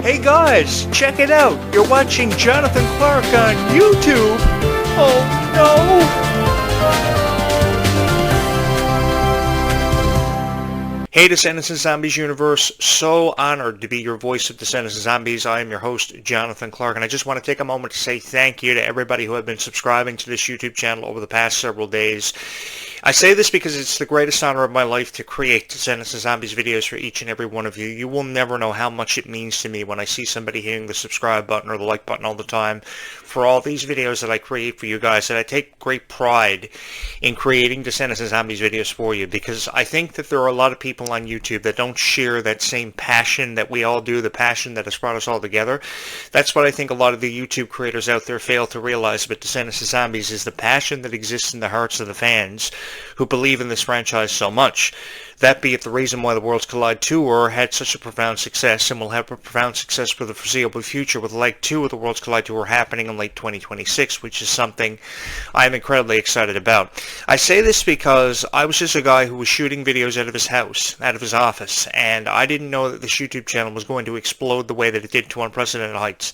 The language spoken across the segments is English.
Hey guys, check it out. You're watching Jonathan Clarke on YouTube. Oh no! Hey Descendants and Zombies universe, so honored to be your voice of Descendants and Zombies. I am your host, Jonathan Clarke, and I just want to take a moment to say thank you to everybody who have been subscribing to this YouTube channel over the past several days. I say this because it's the greatest honor of my life to create Descendants and Zombies videos for each and every one of you. You will never know how much it means to me when I see somebody hitting the subscribe button or the like button all the time for all these videos that I create for you guys. And I take great pride in creating Descendants and Zombies videos for you, because I think that there are a lot of people on YouTube that don't share that same passion that we all do, the passion that has brought us all together. That's what I think a lot of the YouTube creators out there fail to realize about Descendants and Zombies, is the passion that exists in the hearts of the fans who believe in this franchise so much. That be it the reason why the Worlds Collide Tour had such a profound success, and will have a profound success for the foreseeable future, with Leg 2 of the Worlds Collide Tour happening in late 2026, which is something I am incredibly excited about. I say this because I was just a guy who was shooting videos out of his house, out of his office, and I didn't know that this YouTube channel was going to explode the way that it did to unprecedented heights.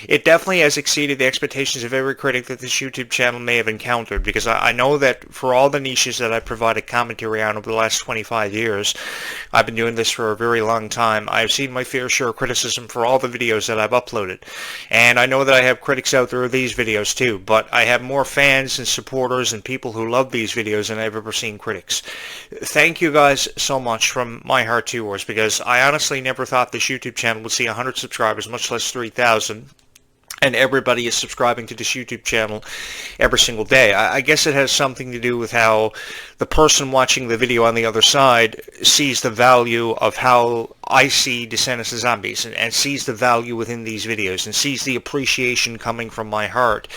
It definitely has exceeded the expectations of every critic that this YouTube channel may have encountered, because I know that for all the niches that I've provided commentary on over the last 25 years, I've been doing this for a very long time, I've seen my fair share of criticism for all the videos that I've uploaded. And I know that I have critics out there of these videos too, but I have more fans and supporters and people who love these videos than I've ever seen critics. Thank you guys so much from my heart to yours, because I honestly never thought this YouTube channel would see 100 subscribers, much less 3,000. And everybody is subscribing to this YouTube channel every single day. I guess it has something to do with how the person watching the video on the other side sees the value of how I see Descendants and Zombies, and sees the value within these videos, and sees the appreciation coming from my heart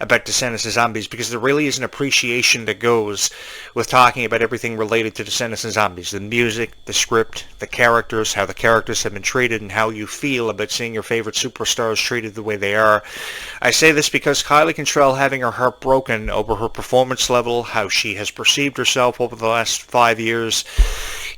about Descendants and Zombies, because there really is an appreciation that goes with talking about everything related to Descendants and Zombies. The music, the script, the characters, how the characters have been treated, and how you feel about seeing your favorite superstars treated the way they are. I say this because Kylie Cantrell having her heart broken over her performance level, how she has perceived herself over the last 5 years,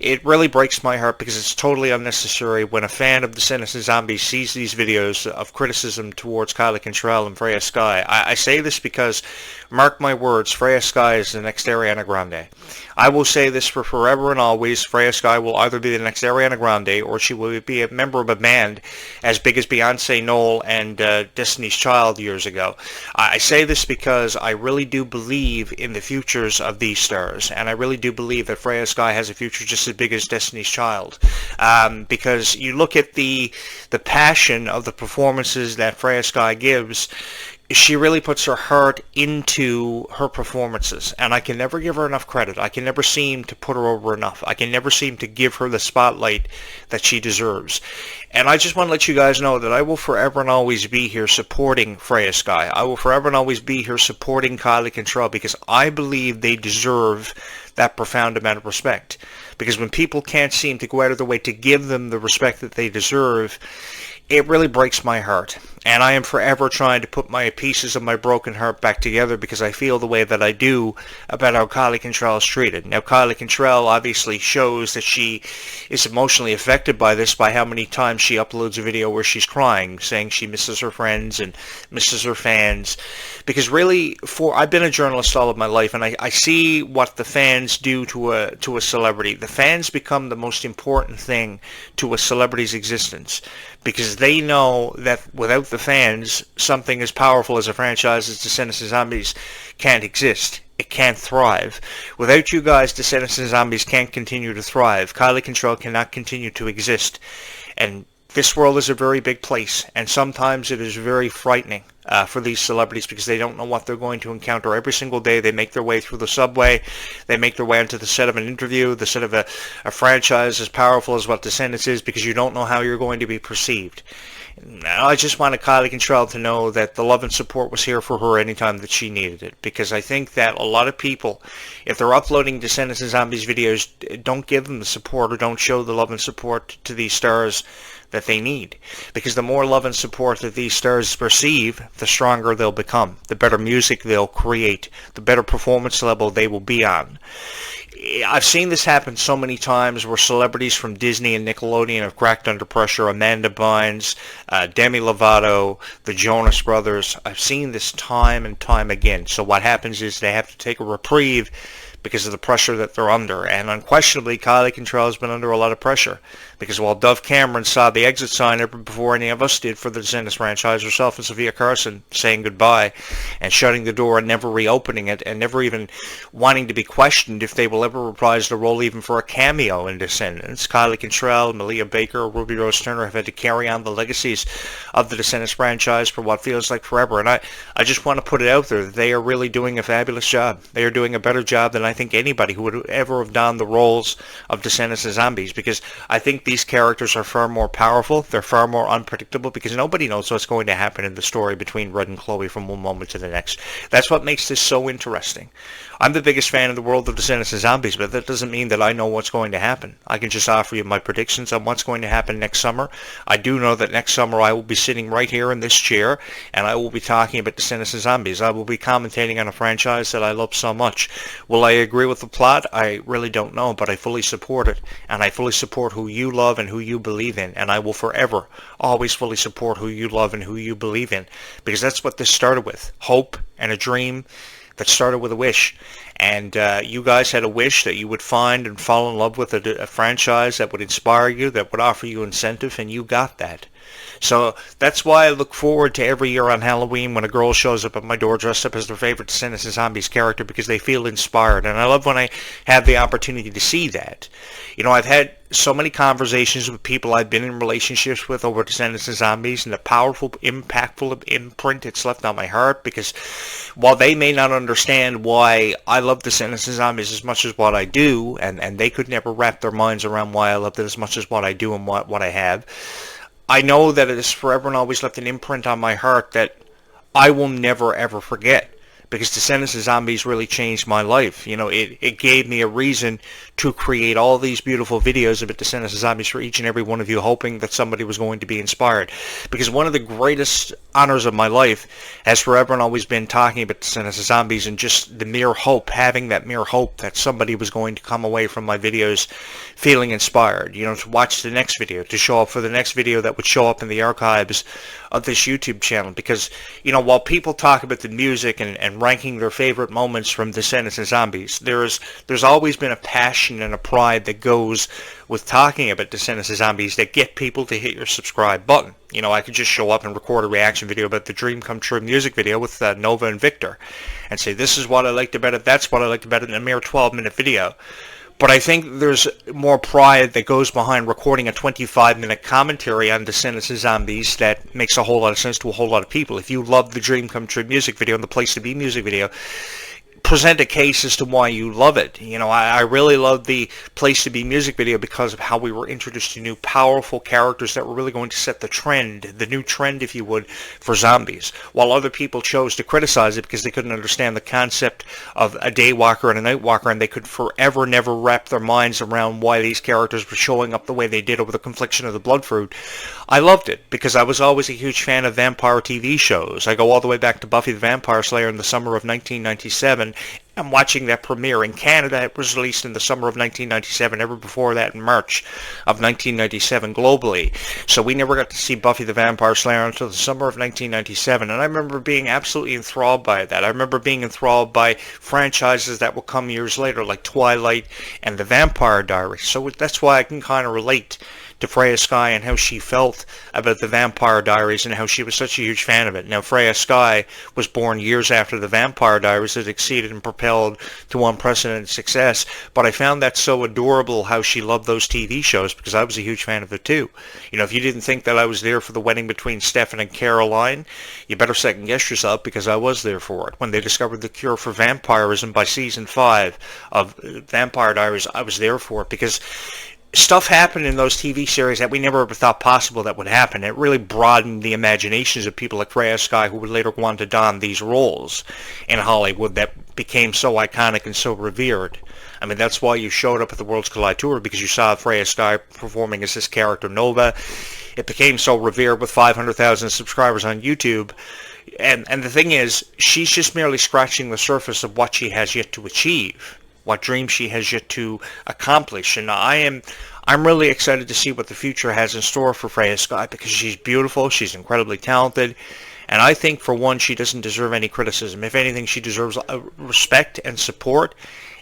it really breaks my heart, because it's totally unnecessary when a fan of Descendants and Zombies sees these videos of criticism towards Kylie Cantrell and Freya Sky. I say this because, mark my words, Freya Sky is the next Ariana Grande. I will say this for forever and always: Freya Sky will either be the next Ariana Grande, or she will be a member of a band as big as Beyonce, Noel, and Destiny's Child years ago. I say this because I really do believe in the futures of these stars, and I really do believe that Freya Sky has a future just as big as Destiny's Child. Because you look at the passion of the performances that Freya Sky gives, she really puts her heart into her performances, and I can never give her enough credit. I can never seem to put her over enough. I can never seem to give her the spotlight that she deserves. And I just want to let you guys know that I will forever and always be here supporting Freya Sky. I will forever and always be here supporting Kylie Cantrell, because I believe they deserve that profound amount of respect. Because when people can't seem to go out of their way to give them the respect that they deserve, it really breaks my heart. And I am forever trying to put my pieces of my broken heart back together, because I feel the way that I do about how Kylie Cantrell is treated. Now, Kylie Cantrell obviously shows that she is emotionally affected by this, by how many times she uploads a video where she's crying, saying she misses her friends and misses her fans. Because really, I've been a journalist all of my life, and I see what the fans do to a celebrity. The fans become the most important thing to a celebrity's existence, because they know that without the fans, something as powerful as a franchise as Descendants and Zombies can't exist. It can't thrive. Without you guys, Descendants and Zombies can't continue to thrive. Kylie Cantrell cannot continue to exist. And this world is a very big place, and sometimes it is very frightening for these celebrities, because they don't know what they're going to encounter. Every single day they make their way through the subway, they make their way onto the set of an interview, the set of a franchise as powerful as what Descendants is, because you don't know how you're going to be perceived. I just wanted Kylie Cantrell to know that the love and support was here for her anytime that she needed it, because I think that a lot of people, if they're uploading Descendants and Zombies videos, don't give them the support, or don't show the love and support to these stars that they need. Because the more love and support that these stars receive, the stronger they'll become, the better music they'll create, the better performance level they will be on. I've seen this happen so many times where celebrities from Disney and Nickelodeon have cracked under pressure. Amanda Bynes, Demi Lovato, the Jonas Brothers. I've seen this time and time again. So what happens is they have to take a reprieve because of the pressure that they're under. And unquestionably, Kylie Contrail has been under a lot of pressure. Because while Dove Cameron saw the exit sign ever before any of us did for the Descendants franchise, herself and Sophia Carson saying goodbye and shutting the door and never reopening it and never even wanting to be questioned if they will ever reprise the role even for a cameo in Descendants, Kylie Contrail, Malia Baker, Ruby Rose Turner have had to carry on the legacies of the Descendants franchise for what feels like forever. And I just want to put it out there that they are really doing a fabulous job. They are doing a better job than I think anybody who would ever have done the roles of Descendants and Zombies, because I think these characters are far more powerful, they're far more unpredictable, because nobody knows what's going to happen in the story between Red and Chloe from one moment to the next. That's what makes this so interesting. I'm the biggest fan in the world of Descendants and Zombies, but that doesn't mean that I know what's going to happen. I can just offer you my predictions on what's going to happen next summer. I do know that next summer I will be sitting right here in this chair, and I will be talking about Descendants and Zombies. I will be commentating on a franchise that I love so much. Will I agree with the plot? I really don't know, but I fully support it, and I fully support who you love and who you believe in, and I will forever, always fully support who you love and who you believe in, because that's what this started with, hope and a dream that started with a wish. And you guys had a wish that you would find and fall in love with a franchise that would inspire you, that would offer you incentive, and you got that. So that's why I look forward to every year on Halloween when a girl shows up at my door dressed up as their favorite Descendants and Zombies character, because they feel inspired. And I love when I have the opportunity to see that. You know, I've had so many conversations with people I've been in relationships with over Descendants and Zombies, and the powerful, impactful imprint it's left on my heart, because while they may not understand why I love Descendants and Zombies as much as what I do, and they could never wrap their minds around why I love it as much as what I do and what I have, I know that it has forever and always left an imprint on my heart that I will never ever forget, because Descendants and Zombies really changed my life. You know, it gave me a reason to create all these beautiful videos about Descendants and Zombies for each and every one of you, hoping that somebody was going to be inspired. Because one of the greatest honors of my life has forever and always been talking about Descendants and Zombies, and just the mere hope, having that mere hope that somebody was going to come away from my videos feeling inspired. You know, to watch the next video, to show up for the next video that would show up in the archives of this YouTube channel. Because, you know, while people talk about the music and ranking their favorite moments from Descendants and Zombies, there's always been a passion and a pride that goes with talking about Descendants and Zombies that get people to hit your subscribe button. You know, I could just show up and record a reaction video about the Dream Come True music video with Nova and Victor and say, this is what I liked about it, that's what I liked about it, in a mere 12-minute video. But I think there's more pride that goes behind recording a 25-minute commentary on Descendants and Zombies that makes a whole lot of sense to a whole lot of people. If you love the Dream Come True music video and the Place to Be music video, present a case as to why you love it. You know, I really love the Place to Be music video because of how we were introduced to new powerful characters that were really going to set the trend, the new trend, if you would, for zombies. While other people chose to criticize it because they couldn't understand the concept of a daywalker and a nightwalker, and they could forever never wrap their minds around why these characters were showing up the way they did over the confliction of the Blood Fruit. I loved it because I was always a huge fan of vampire TV shows. I go all the way back to Buffy the Vampire Slayer in the summer of 1997. I'm watching that premiere in Canada. It was released in the summer of 1997, ever before that in March of 1997 globally. So we never got to see Buffy the Vampire Slayer until the summer of 1997, and I remember being absolutely enthralled by that. I remember being enthralled by franchises that will come years later, like Twilight and The Vampire Diaries. So that's why I can kind of relate to Freya Sky and how she felt about The Vampire Diaries and how she was such a huge fan of it. Now, Freya Sky was born years after The Vampire Diaries had exceeded and propelled to unprecedented success, but I found that so adorable how she loved those TV shows because I was a huge fan of it too. You know, if you didn't think that I was there for the wedding between Stefan and Caroline, you better second guess yourself, because I was there for it. When they discovered the cure for vampirism by season 5 of Vampire Diaries, I was there for it because stuff happened in those TV series that we never ever thought possible that would happen. It really broadened the imaginations of people like Freya Sky, who would later go on to don these roles in Hollywood that became so iconic and so revered. I mean, that's why you showed up at the Worlds Collide Tour, because you saw Freya Sky performing as this character, Nova. It became so revered with 500,000 subscribers on YouTube. And the thing is, she's just merely scratching the surface of what she has yet to achieve, what dreams she has yet to accomplish. And I'm really excited to see what the future has in store for Freya Sky, because she's beautiful, she's incredibly talented, and I think, for one, she doesn't deserve any criticism. If anything, she deserves respect and support,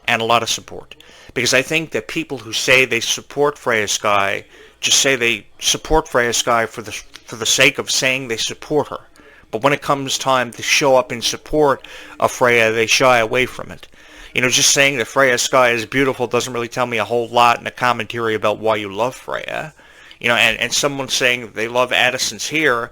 and a lot of support. Because I think that people who say they support Freya Sky just say they support Freya Sky for the sake of saying they support her. But when it comes time to show up in support of Freya, they shy away from it. Just saying that Freya Sky is beautiful doesn't really tell me a whole lot in a commentary about why you love Freya. And someone saying that they love Addison's hair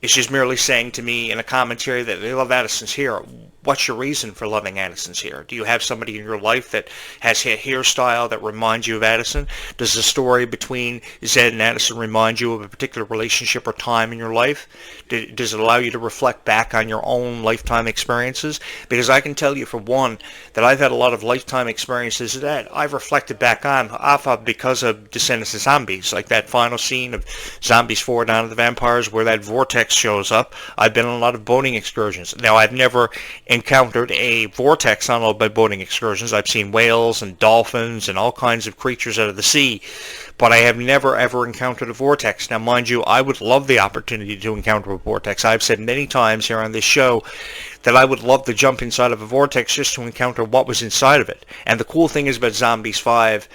is just merely saying to me in a commentary that they love Addison's hair. What's your reason for loving Addison's hair? Do you have somebody in your life that has a hairstyle that reminds you of Addison? Does the story between Zed and Addison remind you of a particular relationship or time in your life? Does it allow you to reflect back on your own lifetime experiences? Because I can tell you, for one, that I've had a lot of lifetime experiences that I've reflected back on off of because of Descendants of Zombies, like that final scene of Zombies 4: Dawn of the Vampires where that vortex shows up. I've been on a lot of boating excursions. Now, I've never encountered a vortex on all my boating excursions. I've seen whales and dolphins and all kinds of creatures out of the sea, but I have never ever encountered a vortex. Now, mind you, I would love the opportunity to encounter a vortex. I've said many times here on this show that I would love to jump inside of a vortex just to encounter what was inside of it. And the cool thing is about Zombies 5,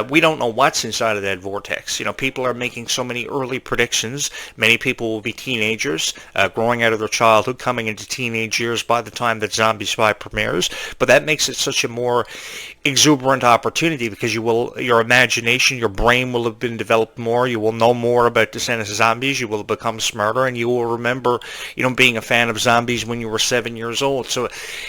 we don't know what's inside of that vortex. People are making so many early predictions. Many people will be teenagers, growing out of their childhood, coming into teenage years by the time that Zombies 5 premieres. But that makes it such a more exuberant opportunity, because your imagination, your brain will have been developed more. You will know more about Descendants of Zombies. You will have become smarter, and you will remember, being a fan of zombies when you were 7 years old. So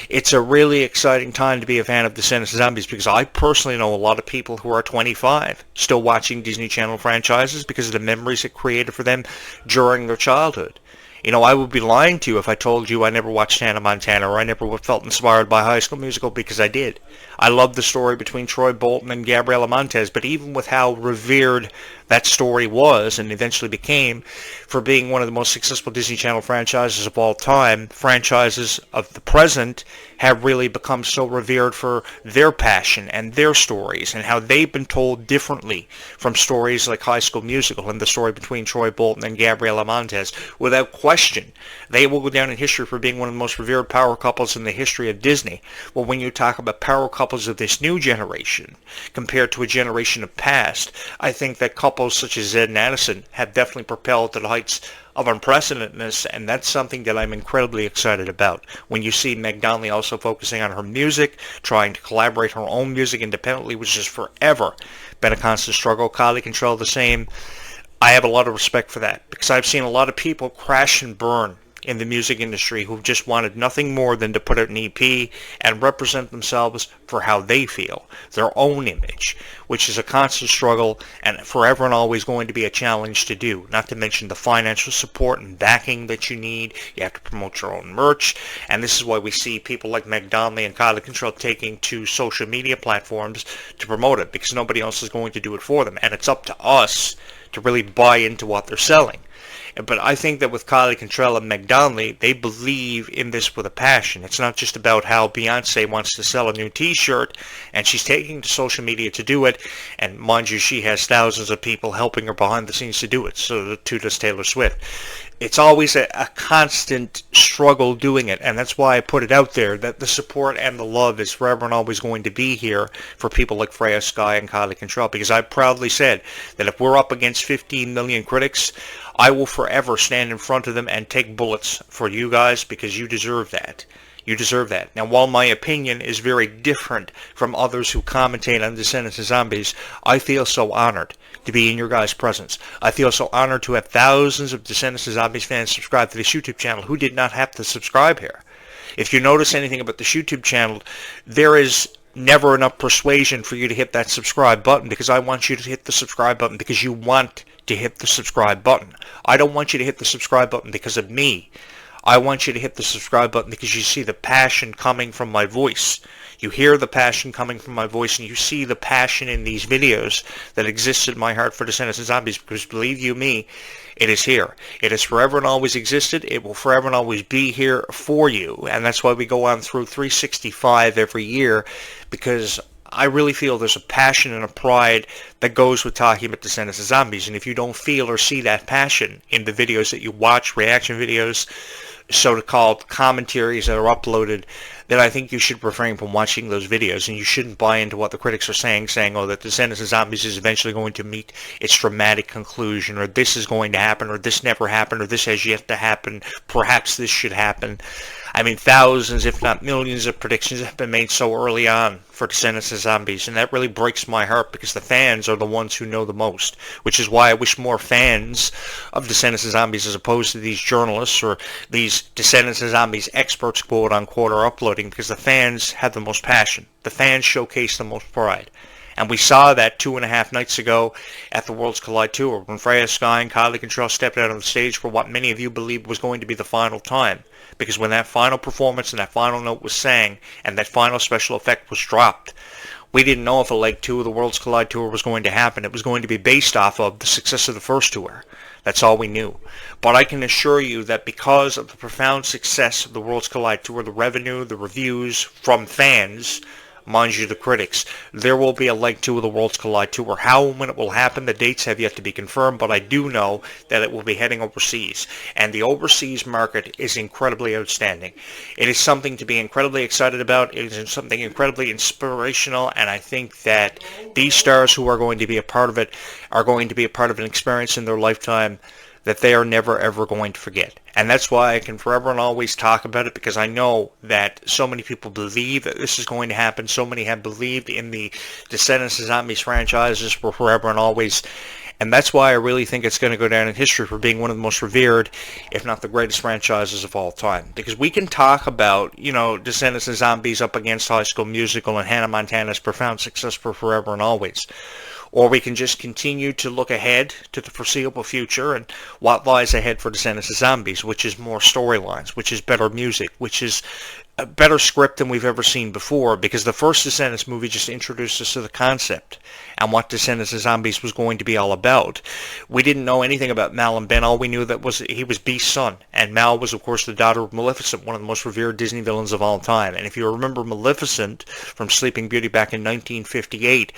it's a really exciting time to be a fan of Descendants of Zombies, because I personally know a lot of people who are 25 still watching Disney Channel franchises because of the memories it created for them during their childhood. I would be lying to you if I told you I never watched Hannah Montana or I never felt inspired by High School Musical, because I did. I love the story between Troy Bolton and Gabriela Montez, but even with how revered that story was and eventually became for being one of the most successful Disney Channel franchises of all time, franchises of the present have really become so revered for their passion and their stories and how they've been told differently from stories like High School Musical and the story between Troy Bolton and Gabriela Montez. Without question, they will go down in history for being one of the most revered power couples in the history of Disney. Well, when you talk about power couples of this new generation compared to a generation of past, I think that couples such as Zed and Addison have definitely propelled to the heights of unprecedentedness, and that's something that I'm incredibly excited about. When you see Meg Donnelly also focusing on her music, trying to collaborate her own music independently, which has forever been a constant struggle. Kylie Control the same. I have a lot of respect for that, because I've seen a lot of people crash and burn in the music industry who just wanted nothing more than to put out an EP and represent themselves for how they feel, their own image, which is a constant struggle and forever and always going to be a challenge to do, not to mention the financial support and backing that you need. You have to promote your own merch, and this is why we see people like Meg Donnelly and Kylie Control taking to social media platforms to promote it, because nobody else is going to do it for them, and it's up to us to really buy into what they're selling. But I think that with Kylie Contrell and Meg Donnelly, they believe in this with a passion. It's not just about how Beyonce wants to sell a new t-shirt, and she's taking to social media to do it. And mind you, she has thousands of people helping her behind the scenes to do it. So too does Taylor Swift. It's always a constant struggle doing it, and that's why I put it out there that the support and the love is forever and always going to be here for people like Freya Sky and Kylie Control, because I proudly said that if we're up against 15 million critics, I will forever stand in front of them and take bullets for you guys, because you deserve that. You deserve that. Now, while my opinion is very different from others who commentate on Descendants of Zombies, I feel so honored to be in your guys' presence. I feel so honored to have thousands of Descendants of Zombies fans subscribe to this YouTube channel who did not have to subscribe here. If you notice anything about this YouTube channel, there is never enough persuasion for you to hit that subscribe button, because I want you to hit the subscribe button because you want to hit the subscribe button. I don't want you to hit the subscribe button because of me. I want you to hit the subscribe button because you see the passion coming from my voice. You hear the passion coming from my voice, and you see the passion in these videos that exists in my heart for Descendants of Zombies, because believe you me, it is here. It has forever and always existed. It will forever and always be here for you. And that's why we go on through 365 every year, because I really feel there's a passion and a pride that goes with talking about Descendants of Zombies. And if you don't feel or see that passion in the videos that you watch, reaction videos, so-called commentaries that are uploaded, then I think you should refrain from watching those videos, and you shouldn't buy into what the critics are saying, oh, that Descendants of Zombies is eventually going to meet its dramatic conclusion, or this is going to happen, or this never happened, or this has yet to happen, perhaps this should happen. I mean, thousands, if not millions, of predictions have been made so early on for Descendants of Zombies, and that really breaks my heart, because the fans are the ones who know the most, which is why I wish more fans of Descendants of Zombies, as opposed to these journalists or these Descendants of Zombies experts, quote unquote, are uploading, because the fans have the most passion. The fans showcase the most pride. And we saw that 2.5 nights ago at the Worlds Collide Tour, when Freya Sky and Kylie Control stepped out on the stage for what many of you believed was going to be the final time. Because when that final performance and that final note was sang, and that final special effect was dropped, we didn't know if a leg 2 of the Worlds Collide Tour was going to happen. It was going to be based off of the success of the first tour. That's all we knew. But I can assure you that because of the profound success of the Worlds Collide Tour, the revenue, the reviews from fans, mind you, the critics, there will be a leg 2 of the Worlds Collide Tour. How and when it will happen, the dates have yet to be confirmed, but I do know that it will be heading overseas. And the overseas market is incredibly outstanding. It is something to be incredibly excited about. It is something incredibly inspirational, and I think that these stars who are going to be a part of it are going to be a part of an experience in their lifetime that they are never ever going to forget. And that's why I can forever and always talk about it, because I know that so many people believe that this is going to happen. So many have believed in the Descendants of Zombies franchises for forever and always. And that's why I really think it's going to go down in history for being one of the most revered, if not the greatest franchises of all time. Because we can talk about, Descendants of Zombies up against High School Musical and Hannah Montana's profound success for forever and always. Or we can just continue to look ahead to the foreseeable future and what lies ahead for Descendants of Zombies, which is more storylines, which is better music, which is a better script than we've ever seen before, because the first Descendants movie just introduced us to the concept and what Descendants of Zombies was going to be all about. We didn't know anything about Mal and Ben. All we knew that was he was Beast's son, and Mal was, of course, the daughter of Maleficent, one of the most revered Disney villains of all time. And if you remember Maleficent from Sleeping Beauty back in 1958,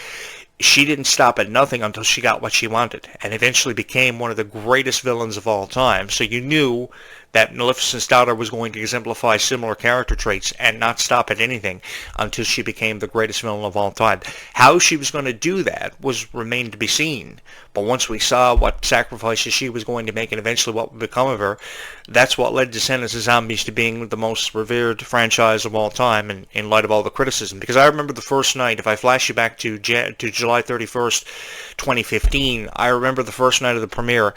she didn't stop at nothing until she got what she wanted, and eventually became one of the greatest villains of all time. So you knew that Maleficent's daughter was going to exemplify similar character traits and not stop at anything until she became the greatest villain of all time. How she was going to do that remained to be seen. But once we saw what sacrifices she was going to make and eventually what would become of her, that's what led Descendants of Zombies to being the most revered franchise of all time, and in light of all the criticism. Because I remember the first night, if I flash you back to July 31st, 2015, I remember the first night of the premiere,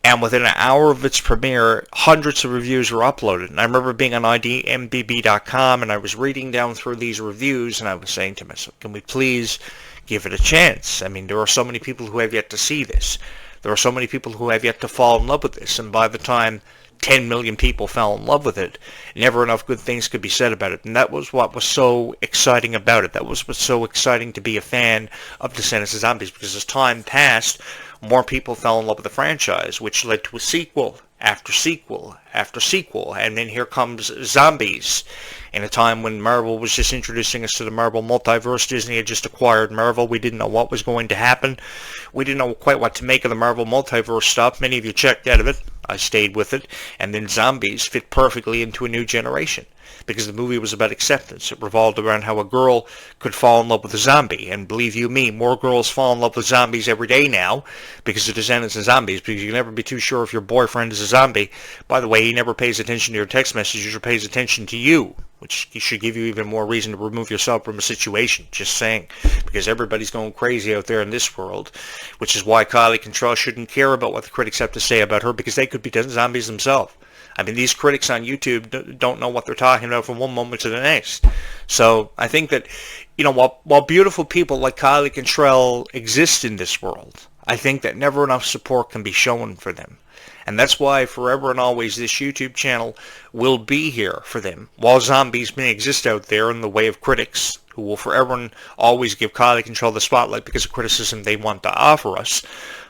and within an hour of its premiere, hundreds of reviews were uploaded. And I remember being on IMDb.com, and I was reading down through these reviews, and I was saying to myself, can we please give it a chance? I mean, there are so many people who have yet to see this. There are so many people who have yet to fall in love with this, and by the time 10 million people fell in love with it, never enough good things could be said about it. And that was what was so exciting about it. That was what's so exciting to be a fan of Descendants of Zombies, because as time passed, more people fell in love with the franchise, which led to a sequel after sequel after sequel. And then here comes Zombies, in a time when Marvel was just introducing us to the Marvel multiverse. Disney had just acquired Marvel. We didn't know what was going to happen. We didn't know quite what to make of the Marvel multiverse stuff. Many of you checked out of it. I stayed with it. And then Zombies fit perfectly into a new generation, because the movie was about acceptance. It revolved around how a girl could fall in love with a zombie. And believe you me, more girls fall in love with zombies every day now because of Descendants of Zombies, because you can never be too sure if your boyfriend is a zombie. By the way, he never pays attention to your text messages or pays attention to you, which should give you even more reason to remove yourself from a situation. Just saying. Because everybody's going crazy out there in this world, which is why Kylie Control shouldn't care about what the critics have to say about her, because they could be zombies themselves. I mean, these critics on YouTube don't know what they're talking about from one moment to the next. So I think that, while beautiful people like Kylie Control exist in this world, I think that never enough support can be shown for them. And that's why forever and always this YouTube channel will be here for them. While zombies may exist out there in the way of critics who will forever and always give quality control the spotlight because of criticism they want to offer us,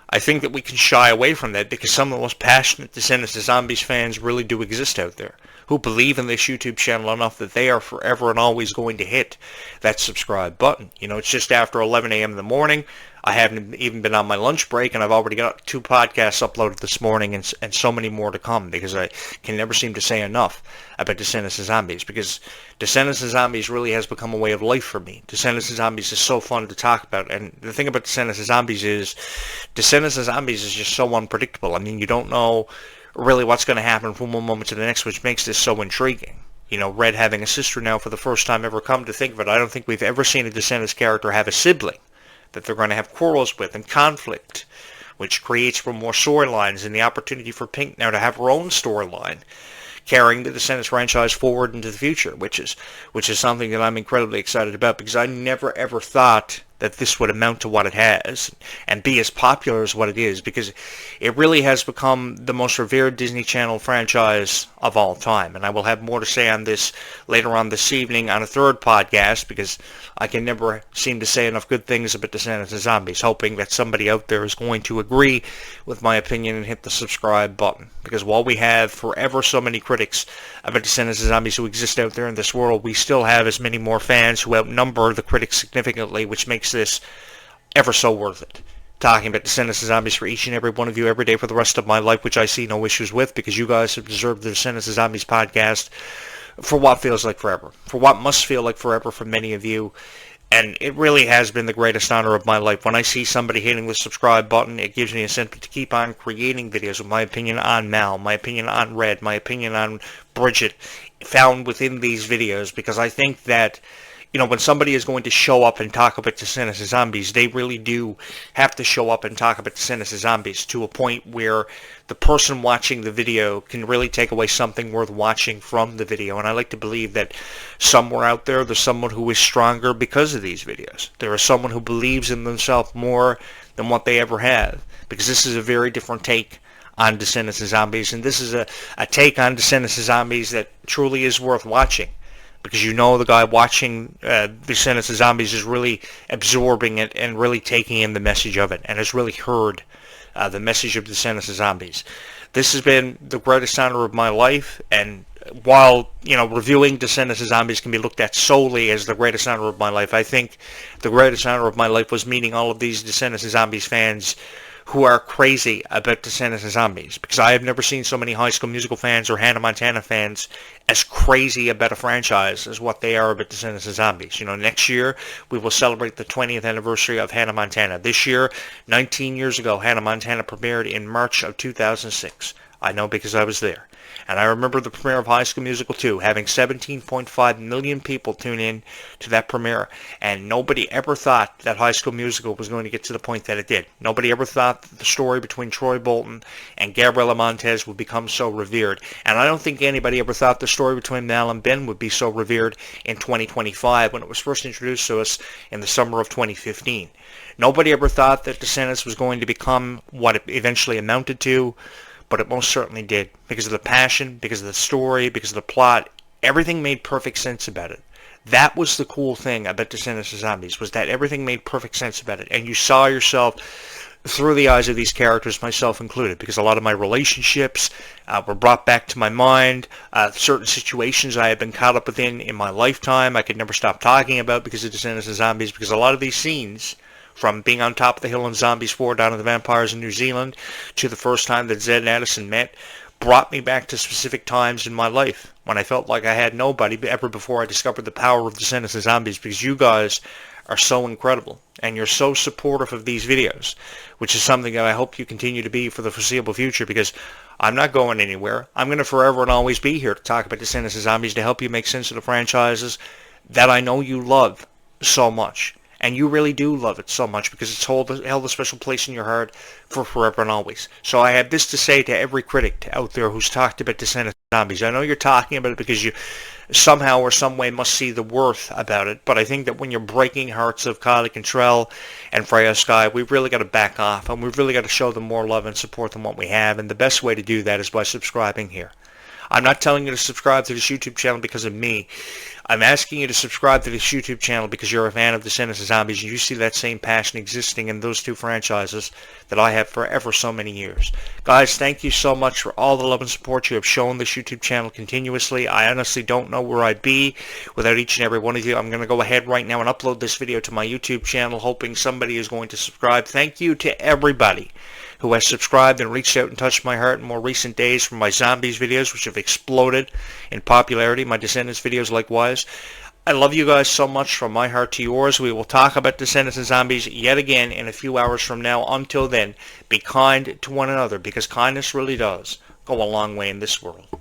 I think that we can shy away from that because some of the most passionate Descendants of Zombies fans really do exist out there, who believe in this YouTube channel enough that they are forever and always going to hit that subscribe button. You know, it's just after 11 a.m. in the morning. I haven't even been on my lunch break, and I've already got 2 podcasts uploaded this morning and so many more to come because I can never seem to say enough about Descendants of Zombies, because Descendants of Zombies really has become a way of life for me. Descendants of Zombies is so fun to talk about, and the thing about Descendants of Zombies is just so unpredictable. I mean, you don't know really what's going to happen from one moment to the next, which makes this so intriguing. You know, Red having a sister now for the first time ever, come to think of it, I don't think we've ever seen a Descendants character have a sibling that they're going to have quarrels with and conflict, which creates for more storylines and the opportunity for Pink now to have her own storyline carrying the Descendants franchise forward into the future, which is something that I'm incredibly excited about, because I never ever thought that this would amount to what it has and be as popular as what it is, because it really has become the most revered Disney Channel franchise of all time. And I will have more to say on this later on this evening on a third podcast, because I can never seem to say enough good things about Descendants of Zombies, hoping that somebody out there is going to agree with my opinion and hit the subscribe button. Because while we have forever so many critics about Descendants of Zombies who exist out there in this world, we still have as many more fans who outnumber the critics significantly, which makes this ever so worth it. Talking about Descendants of Zombies for each and every one of you every day for the rest of my life, which I see no issues with, because you guys have deserved the Descendants of Zombies podcast for what feels like forever, for what must feel like forever for many of you. And it really has been the greatest honor of my life. When I see somebody hitting the subscribe button, it gives me a incentive to keep on creating videos with my opinion on Mal, my opinion on Red, my opinion on Bridget, found within these videos, because I think that, you know, when somebody is going to show up and talk about Descendants of Zombies, they really do have to show up and talk about Descendants of Zombies to a point where the person watching the video can really take away something worth watching from the video. And I like to believe that somewhere out there, there's someone who is stronger because of these videos. There is someone who believes in themselves more than what they ever have, because this is a very different take on Descendants of Zombies, and this is a take on Descendants of Zombies that truly is worth watching, because you know the guy watching Descendants of Zombies is really absorbing it and really taking in the message of it, and has really heard the message of Descendants of Zombies. This has been the greatest honor of my life, and while, you know, reviewing Descendants of Zombies can be looked at solely as the greatest honor of my life, I think the greatest honor of my life was meeting all of these Descendants of Zombies fans who are crazy about Descendants of Zombies, because I have never seen so many High School Musical fans or Hannah Montana fans as crazy about a franchise as what they are about Descendants of Zombies. You know, next year we will celebrate the 20th anniversary of Hannah Montana. This year, 19 years ago, Hannah Montana premiered in March of 2006. I know because I was there. And I remember the premiere of High School Musical 2, having 17.5 million people tune in to that premiere. And nobody ever thought that High School Musical was going to get to the point that it did. Nobody ever thought that the story between Troy Bolton and Gabriela Montez would become so revered. And I don't think anybody ever thought the story between Mal and Ben would be so revered in 2025 when it was first introduced to us in the summer of 2015. Nobody ever thought that Descendants was going to become what it eventually amounted to, but it most certainly did, because of the passion, because of the story, because of the plot. Everything made perfect sense about it. That was the cool thing about Descendants of Zombies, was that everything made perfect sense about it, and you saw yourself through the eyes of these characters, myself included, because a lot of my relationships were brought back to my mind. Certain situations I had been caught up within my lifetime I could never stop talking about because of Descendants of Zombies, because a lot of these scenes, from being on top of the hill in Zombies 4 down to the vampires in New Zealand, to the first time that Zed and Addison met, brought me back to specific times in my life when I felt like I had nobody ever before I discovered the power of Descendants of Zombies, because you guys are so incredible, and you're so supportive of these videos, which is something that I hope you continue to be for the foreseeable future, because I'm not going anywhere. I'm going to forever and always be here to talk about Descendants of Zombies, to help you make sense of the franchises that I know you love so much. And you really do love it so much, because it's held a special place in your heart for forever and always. So I have this to say to every critic out there who's talked about Descendants Zombies. I know you're talking about it because you somehow or some way must see the worth about it, but I think that when you're breaking hearts of Kylie Cantrell and Freya Sky, we've really got to back off, and we've really got to show them more love and support than what we have, and the best way to do that is by subscribing here. I'm not telling you to subscribe to this YouTube channel because of me. I'm asking you to subscribe to this YouTube channel because you're a fan of Descendants of Zombies and you see that same passion existing in those two franchises that I have for ever so many years. Guys, thank you so much for all the love and support you have shown this YouTube channel continuously. I honestly don't know where I'd be without each and every one of you. I'm going to go ahead right now and upload this video to my YouTube channel, hoping somebody is going to subscribe. Thank you to everybody who has subscribed and reached out and touched my heart in more recent days from my Zombies videos, which have exploded in popularity, my Descendants videos likewise. I love you guys so much, from my heart to yours. We will talk about Descendants and Zombies yet again in a few hours from now. Until then, be kind to one another, because kindness really does go a long way in this world.